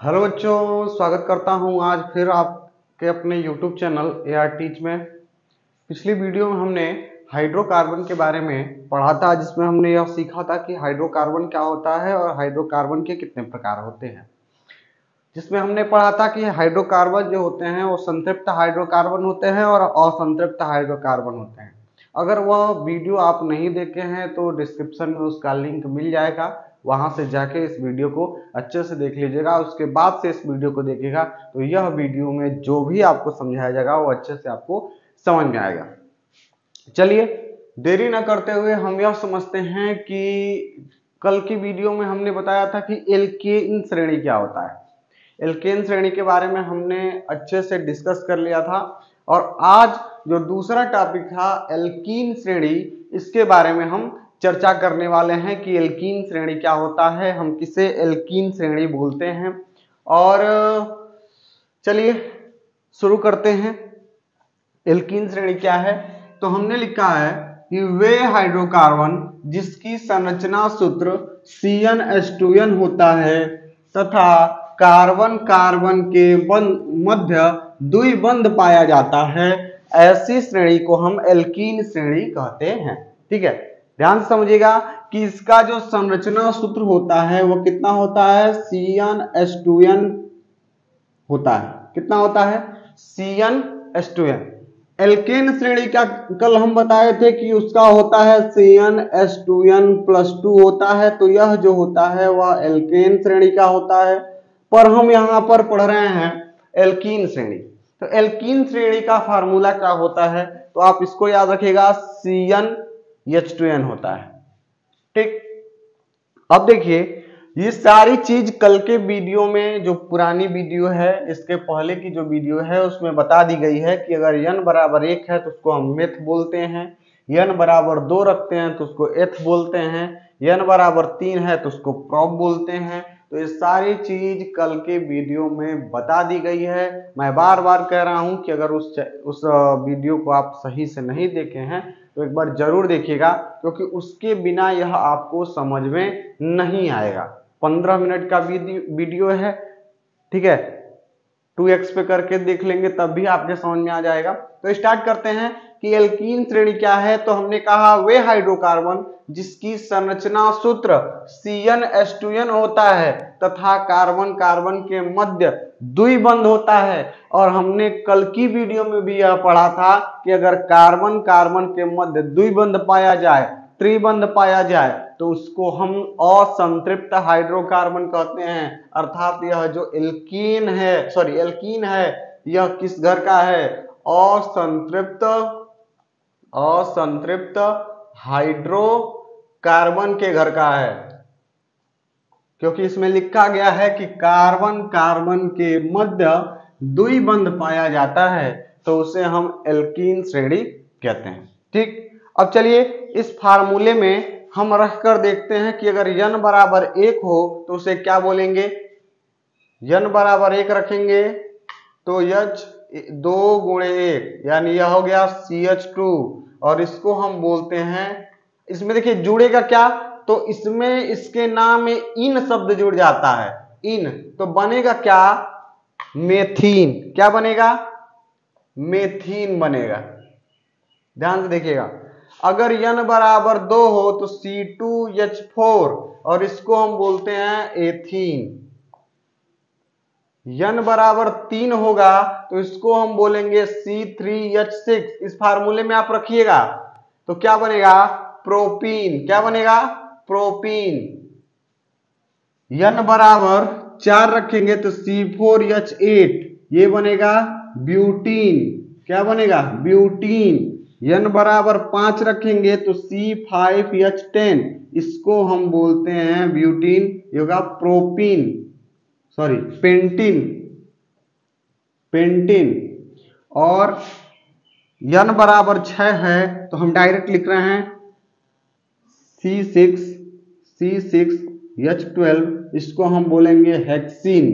Hello बच्चों, स्वागत करता हूं आज फिर आपके अपने YouTube चैनल AR टीच में। पिछली वीडियो में हमने हाइड्रोकार्बन के बारे में पढ़ा था, जिसमें हमने यह सीखा था कि हाइड्रोकार्बन क्या होता है और हाइड्रोकार्बन के कितने प्रकार होते हैं। जिसमें हमने पढ़ा था कि हाइड्रोकार्बन जो होते हैं वो संतृप्त हाइड्रोकार्बन होते हैं और असंतृप्त हाइड्रोकार्बन होते हैं। अगर वह वीडियो आप नहीं देखे हैं तो डिस्क्रिप्शन में उसका लिंक मिल जाएगा, वहां से जाके इस वीडियो को अच्छे से देख लीजिएगा। उसके बाद से इस वीडियो को देखिएगा तो यह वीडियो में जो भी आपको समझाया जाएगा वो अच्छे से आपको समझ में आएगा। चलिए देरी न करते हुए हम यह समझते हैं कि कल की वीडियो में हमने बताया था कि एल्केन श्रेणी क्या होता है। एल्केन श्रेणी के बारे में हमने अच्छे से डिस्कस कर लिया था और आज जो दूसरा टॉपिक था एल्कीन श्रेणी, इसके बारे में हम चर्चा करने वाले हैं कि एल्कीन श्रेणी क्या होता है, हम किसे एल्कीन श्रेणी बोलते हैं। और चलिए शुरू करते हैं। एल्कीन श्रेणी क्या है, तो हमने लिखा है कि वे हाइड्रोकार्बन जिसकी संरचना सूत्र CnH2n होता है तथा कार्बन कार्बन के मध्य द्विबंध पाया जाता है, ऐसी श्रेणी को हम एल्कीन श्रेणी कहते हैं। ठीक है, ध्यान से समझिएगा कि इसका जो संरचना सूत्र होता है वो कितना होता है, CnH2n होता है। कितना होता है, CnH2n। एल्केन श्रेणी का कल हम बताए थे कि उसका होता है CnH2n+2 होता है, तो यह जो होता है वह एल्केन श्रेणी का होता है। पर हम यहाँ पर पढ़ रहे हैं एल्कीन श्रेणी, तो एल्कीन श्रेणी का फार्मूला क्या होता है, तो आप इसको याद रखिएगा, CnH2n होता है। ठीक, अब देखिए ये सारी चीज कल के वीडियो में, जो पुरानी वीडियो है इसके पहले की जो वीडियो है उसमें बता दी गई है कि अगर n बराबर 1 है तो उसको हम मेथ बोलते हैं, n बराबर 2 रखते हैं तो उसको एथ बोलते हैं, n बराबर 3 है तो उसको प्रोप बोलते हैं। तो ये सारी चीज कल के वीडियो में बता दी गई है। मैं बार बार कह रहा हूं कि अगर उस वीडियो को आप सही से नहीं देखे हैं तो एक बार जरूर देखिएगा, क्योंकि उसके बिना यह आपको समझ में नहीं आएगा। 15 मिनट का वीडियो है, ठीक है, 2x पे करके देख लेंगे तब भी आपके समझ में आ जाएगा। तो स्टार्ट करते हैं कि एल्कीन श्रेणी क्या है। तो हमने कहा वे हाइड्रोकार्बन जिसकी संरचना सूत्र CnH2n होता है तथा कार्बन कार्बन के मध्य द्विबंध होता है। और हमने कल की वीडियो में भी यह पढ़ा था कि अगर कार्बन कार्बन के मध्य द्विबंध पाया जाए, त्रिबंध पाया जाए, तो उसको हम असंतृप्त हाइड्रोकार्बन कहते हैं। अर्थात यह जो एल्कीन है यह किस घर का है, असंतृप्त हाइड्रोकार्बन के घर का है। क्योंकि इसमें लिखा गया है कि कार्बन कार्बन के मध्य द्विबंध पाया जाता है, तो उसे हम एल्कीन श्रेणी कहते हैं। ठीक, अब चलिए इस फार्मूले में हम रख कर देखते हैं कि अगर n बराबर 1 हो तो उसे क्या बोलेंगे। n बराबर 1 रखेंगे तो H 2 गुणे 1 यानी यह हो गया CH2, और इसको हम बोलते हैं, इसमें देखिए जुड़ेगा क्या, तो इसमें इसके नाम में इन शब्द जुड़ जाता है, इन, तो बनेगा क्या, मेथीन। क्या बनेगा, मेथीन बनेगा। ध्यान से देखिएगा, अगर n बराबर 2 हो तो C2H4 और इसको हम बोलते हैं एथीन। n बराबर 3 होगा तो इसको हम बोलेंगे C3H6। इस फार्मूले में आप रखिएगा तो क्या बनेगा, प्रोपीन। क्या बनेगा, प्रोपीन। n बराबर 4 रखेंगे तो C4H8, ये बनेगा ब्यूटीन। क्या बनेगा, ब्यूटीन। n बराबर 5 रखेंगे तो C5H10, इसको हम बोलते हैं ब्यूटीन, ये होगा प्रोपीन, सॉरी पेंटिन। और n बराबर 6 है तो हम डायरेक्ट लिख रहे हैं C6H12, इसको हम बोलेंगे हेक्सीन।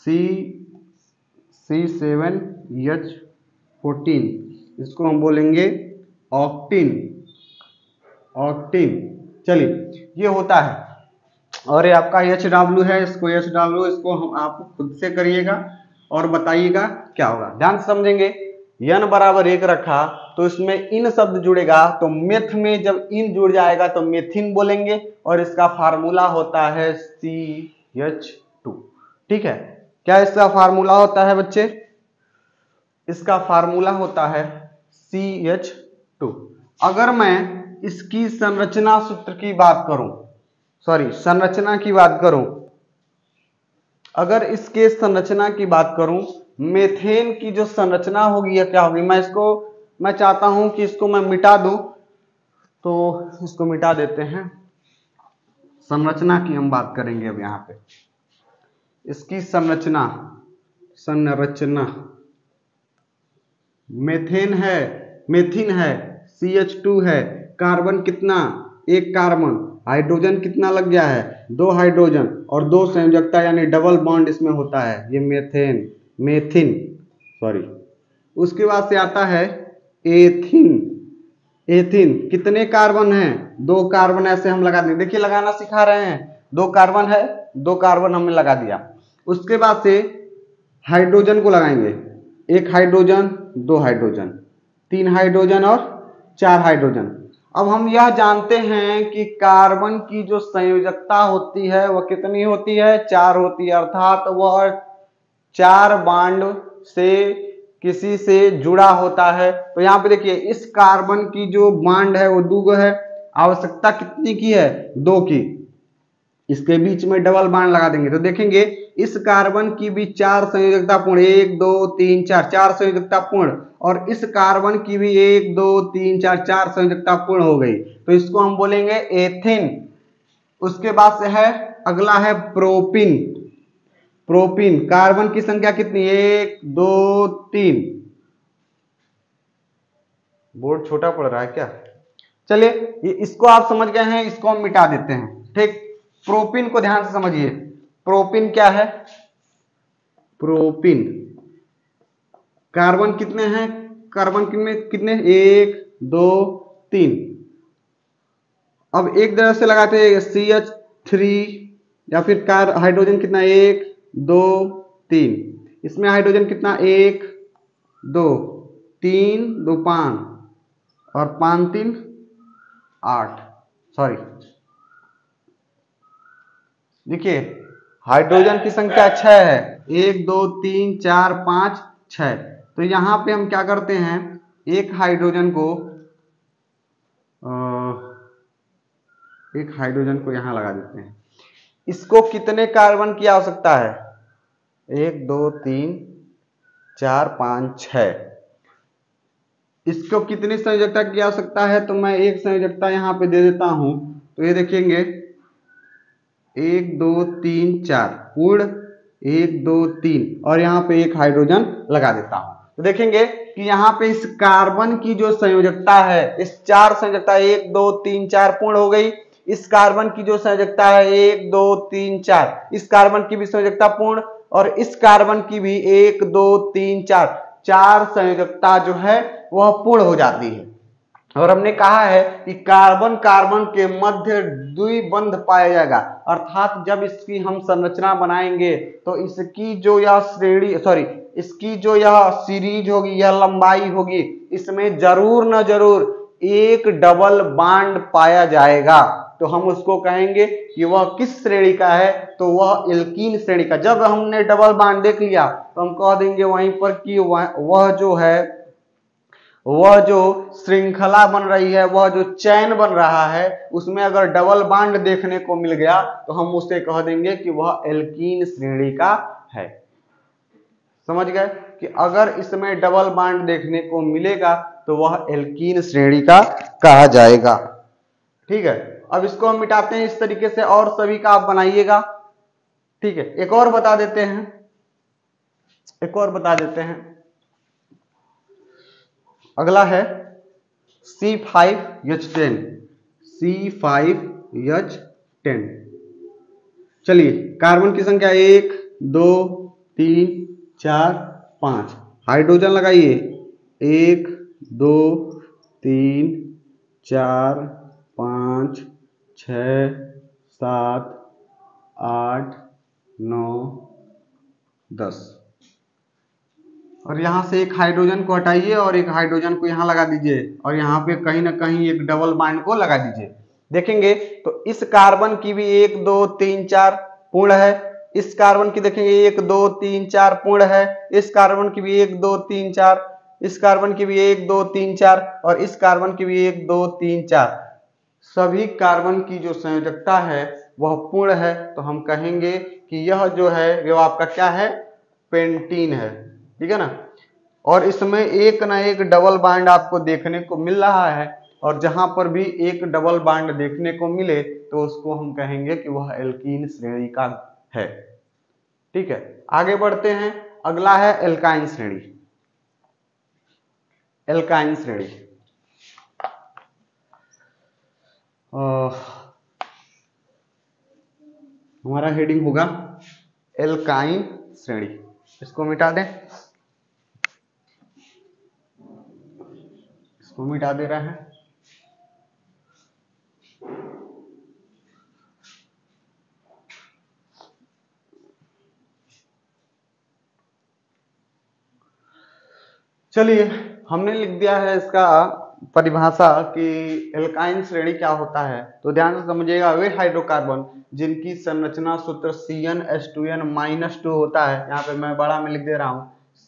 C7H14, इसको हम बोलेंगे ऑक्टिन। चलिए ये होता है। और ये आपका HW है, इसको HW इसको हम आप खुद से करिएगा और बताइएगा क्या होगा। ध्यान से समझेंगे। n बराबर 1 रखा तो इसमें इन शब्द जुड़ेगा, तो मेथ में जब इन जुड़ जाएगा तो मेथिन बोलेंगे और इसका फार्मूला होता है CH2। ठीक है, क्या इसका फार्मूला होता है बच्चे? इसका फार्मूला होता है CH2। अगर मैं इसकी संरचना सूत्र की बात करूं, संरचना की बात करूं, अगर इसके संरचना की बात करूं, मेथेन की जो संरचना होगी या क्या होगी, मैं चाहता हूं कि इसको मैं मिटा दूं, तो इसको मिटा देते हैं। संरचना की हम बात करेंगे अब यहां पे। इसकी संरचना मेथेन है, CH2 है, कार्बन कितना? एक कार्बन, हाइड्रोजन कितना लग गया है? 2 हाइड्रोजन और 2 संयोजकता यानी डबल बॉन्ड इसमें होता है, ये मेथिन। उसके बाद से आता है एथिन। कितने कार्बन हैं? 2 कार्बन, ऐसे हम लगा देंगे, देखिए लगाना सिखा रहे हैं। 2 कार्बन है, 2 कार्बन हमने लगा दिया। उसके बाद से हाइड्रोजन को लगाएंगे, 1 हाइड्रोजन, 2 हाइड्रोजन, 3 हाइड्रोजन और 4 हाइड्रोजन। अब हम यह जानते हैं कि कार्बन की जो संयोजकता होती है वह कितनी होती है? 4 होती है, अर्थात वह 4 बांड से किसी से जुड़ा होता है। तो यहाँ पे देखिए, इस कार्बन की जो बांड है वो 2 है, आवश्यकता कितनी की है? 2 की। इसके बीच में डबल बांड लगा देंगे तो देखेंगे इस कार्बन की भी 4 संयोजकता पूर्ण, 1 2 3 4 संयोजकता पूर्ण, और इस कार्बन की भी 1 2 3 4 संयोजकता पूर्ण हो गई, तो इसको हम बोलेंगे एथिन। उसके बाद से है अगला है प्रोपिन। कार्बन की संख्या कितनी? 1 2 3। बोर्ड छोटा पड़ रहा है क्या? चलिए, इसको आप समझ गए हैं, इसको हम मिटा देते हैं। ठीक, प्रोपिन को ध्यान से समझिए। प्रोपिन क्या है? प्रोपिन, कार्बन कितने हैं? कार्बन कितने? 1 2 3। अब एक तरह से लगाते हैं CH3, या फिर हाइड्रोजन कितना? 1 2 3। इसमें हाइड्रोजन कितना? 1 2 3 2 5 और 5 3 8। देखिए, हाइड्रोजन की संख्या 6 है, 1 2 3 4 5 6। तो यहां पे हम क्या करते हैं, एक हाइड्रोजन को यहां लगा देते हैं। इसको कितने कार्बन की आवश्यकता है? 1 2 3 4 5 6। इसको कितनी संयोजकता की आवश्यकता है? तो मैं एक संयोजकता यहां पे दे देता हूं, तो ये देखेंगे 1 2 3 4 पूर्ण, 1 2 3, और यहाँ पे एक हाइड्रोजन लगा देता हूं, तो देखेंगे कि यहाँ पे इस कार्बन की जो संयोजकता है, इस 4 संयोजकता 1 2 3 4 पूर्ण हो गई। इस कार्बन की जो संयोजकता है 1 2 3 4, इस कार्बन की भी संयोजकता पूर्ण, और इस कार्बन की भी 1 2 3 4 संयोजकता जो है वह पूर्ण हो जाती है। और हमने कहा है कि कार्बन कार्बन के मध्य द्विबंध पाया जाएगा, अर्थात जब इसकी हम संरचना बनाएंगे तो इसकी जो यह सीरीज होगी, यह लंबाई होगी, इसमें जरूर न जरूर एक डबल बांड पाया जाएगा। तो हम उसको कहेंगे कि वह किस श्रेणी का है? तो वह एल्कीन श्रेणी का। जब हमने डबल बांड देख लिया तो हम कह देंगे वहीं पर कि वह जो श्रृंखला बन रही है, वह जो चैन बन रहा है, उसमें अगर डबल बांड देखने को मिल गया तो हम उसे कह देंगे कि वह एल्कीन श्रेणी का है। समझ गए कि अगर इसमें डबल बांड देखने को मिलेगा तो वह एल्कीन श्रेणी का कहा जाएगा। ठीक है, अब इसको हम मिटाते हैं इस तरीके से, और सभी का आप बनाइएगा। ठीक है, एक और बता देते हैं। अगला है C5H10। चलिए, कार्बन की संख्या 1 2 3 4 5। हाइड्रोजन लगाइए, 1 2 3 4 5 6 7 8 9 10 और यहाँ से एक हाइड्रोजन को हटाइए और एक हाइड्रोजन को यहाँ लगा दीजिए और यहाँ पे कहीं ना कहीं एक डबल बॉन्ड को लगा दीजिए। देखेंगे तो इस कार्बन की भी 1 2 3 4 पूर्ण है, इस कार्बन की देखेंगे 1 2 3 4 पूर्ण है, इस कार्बन की भी 1 2 3 4, इस कार्बन की भी 1 2 3 4 और इस कार्बन की भी 1 2 3 4। सभी कार्बन की जो संयोजकता है वह पूर्ण है, तो हम कहेंगे कि यह जो है वो आपका क्या है, पेंटीन है। ठीक है ना। और इसमें एक ना एक डबल बॉन्ड आपको देखने को मिल रहा है और जहां पर भी एक डबल बॉन्ड देखने को मिले तो उसको हम कहेंगे कि वह एल्कीन श्रेणी का है। ठीक है, आगे बढ़ते हैं। अगला है एल्काइन श्रेणी। एल्काइन श्रेणी हमारा हेडिंग होगा एल्काइन श्रेणी। इसको मिटा दें, इसको मिटा दे रहे हैं। चलिए, हमने लिख दिया है इसका परिभाषा कि एल्काइन श्रेणी क्या होता है। तो ध्यान से समझिएगा, वे हाइड्रोकार्बन जिनकी संरचना सूत्र CnH2n-2 होता है, यहाँ पे मैं बड़ा में लिख दे रहा हूं,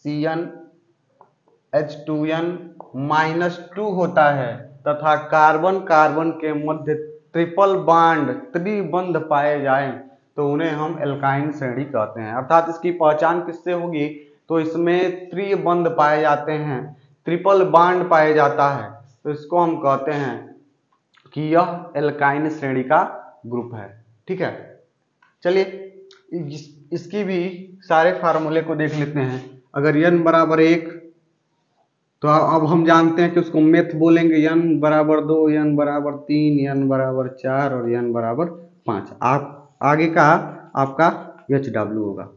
CnH2n-2 होता है तथा कार्बन कार्बन के मध्य ट्रिपल बॉन्ड त्रिबंध पाए जाए तो उन्हें हम एल्काइन श्रेणी कहते हैं। अर्थात इसकी पहचान किससे होगी, तो इसमें त्रिबंध पाए जाते हैं, ट्रिपल बॉन्ड पाए जाता है, तो इसको हम कहते हैं कि यह एल्काइन श्रेणी का ग्रुप है। ठीक है, चलिए इसकी भी सारे फार्मूले को देख लेते हैं। अगर n बराबर 1 तो अब हम जानते हैं कि उसको मेथ बोलेंगे, n बराबर 2, n बराबर 3, n बराबर 4 और n बराबर 5। आप आगे का आपका HW होगा।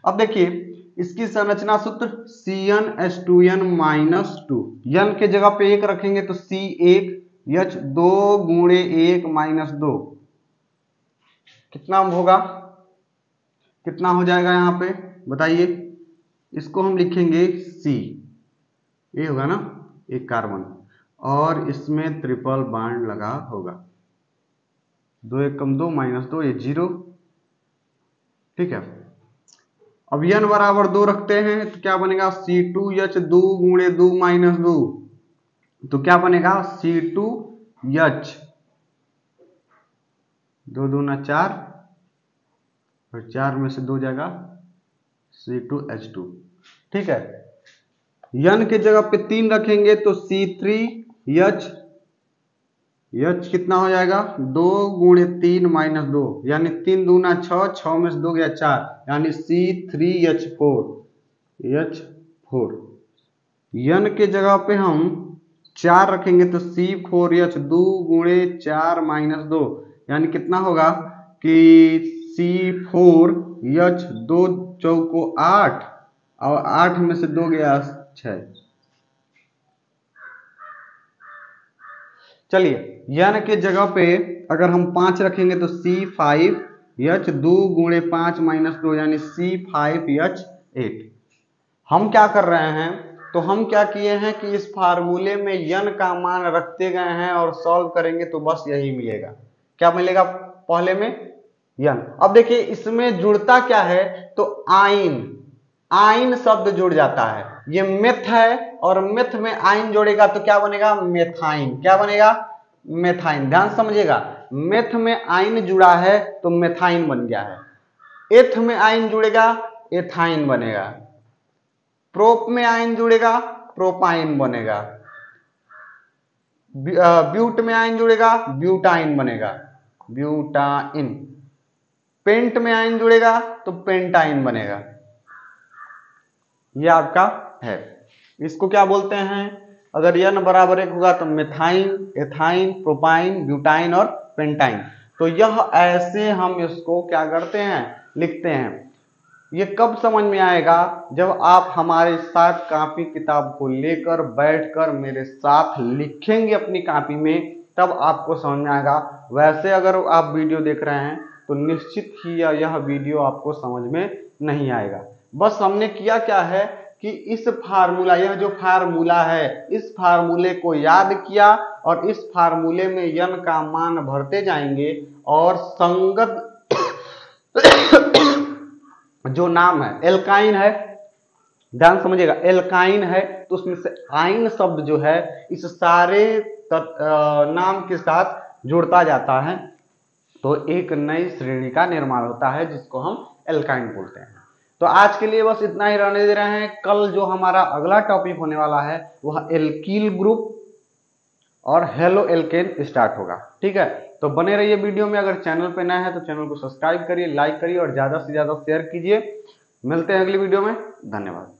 अब देखिए इसकी संरचना सूत्र CnH2n-2, n के जगह पे 1 रखेंगे तो C1H2 गुणे 1 - 2 कितना होगा, कितना हो जाएगा यहाँ पे बताइए। इसको हम लिखेंगे C, ये होगा ना एक कार्बन और इसमें ट्रिपल बॉन्ड लगा होगा, 2 1 - 2 -2 ये 0। ठीक है, अब n बराबर 2 रखते हैं तो क्या बनेगा, C2H2 गुणे 2 - 2 तो क्या बनेगा, C2H 2 दूना 4 और 4 में से 2 जाएगा C2H2। ठीक है, n के जगह पे 3 रखेंगे तो C3H, H कितना हो जाएगा, 2 गुणे 3 - 2 यानी 3 दूना 6, 6 में से 2 गया 4 यानी C3H4 H4। n के जगह पे हम 4 रखेंगे तो C4H2 गुणे 4 - 2 यानी कितना होगा कि C4H2 चौको 8 और 8 में से 2 गया 6। चलिए n के जगह पे अगर हम 5 रखेंगे तो C5H2 गुणे 5 - 2 यानी C5H8। हम क्या कर रहे हैं, तो हम क्या किए हैं कि इस फार्मूले में n का मान रखते गए हैं और सॉल्व करेंगे तो बस यही मिलेगा। क्या मिलेगा पहले में, n। अब देखिए इसमें जुड़ता क्या है, तो आइन, आइन शब्द जुड़ जाता है। ये मेथ है और मेथ में आइन जोड़ेगा तो क्या बनेगा, मेथाइन। क्या बनेगा, मेथाइन। ध्यान समझिएगा, मेथ में आइन जुड़ा है तो मेथाइन बन गया है, एथ में आइन जुड़ेगा एथाइन बनेगा, प्रोप में आइन जुड़ेगा प्रोपाइन बनेगा, ब्यूट में आइन जुड़ेगा ब्यूटाइन बनेगा, ब्यूटाइन। पेंट में आइन जुड़ेगा तो पेंटाइन बनेगा। ये आपका है। इसको क्या बोलते हैं, अगर n बराबर 1 होगा तो मेथाइन, एथाइन, प्रोपाइन, ब्यूटाइन और पेंटाइन। तो यह ऐसे हम इसको क्या करते हैं, लिखते हैं। ये कब समझ में आएगा, जब आप हमारे साथ कॉपी किताब को लेकर बैठकर मेरे साथ लिखेंगे अपनी कॉपी में, तब आपको समझ में आएगा। वैसे अगर आप वीडियो देख रहे हैं तो निश्चित ही यह वीडियो आपको समझ में नहीं आएगा। बस हमने किया क्या है कि इस फार्मूला, यह जो फार्मूला है, इस फार्मूले को याद किया और इस फार्मूले में n का मान भरते जाएंगे और संगत जो नाम है एल्काइन है, ध्यान समझिएगा, एल्काइन है तो उसमें से आइन शब्द जो है इस सारे नाम के साथ जुड़ता जाता है, तो एक नई श्रेणी का निर्माण होता है जिसको हम एल्काइन बोलते हैं। तो आज के लिए बस इतना ही रहने दे रहे हैं। कल जो हमारा अगला टॉपिक होने वाला है वह एल्कील ग्रुप और हेलो एल्केन स्टार्ट होगा। ठीक है, तो बने रहिए वीडियो में। अगर चैनल पे नए हैं तो चैनल को सब्सक्राइब करिए, लाइक करिए और ज्यादा से ज्यादा शेयर कीजिए। मिलते हैं अगली वीडियो में। धन्यवाद।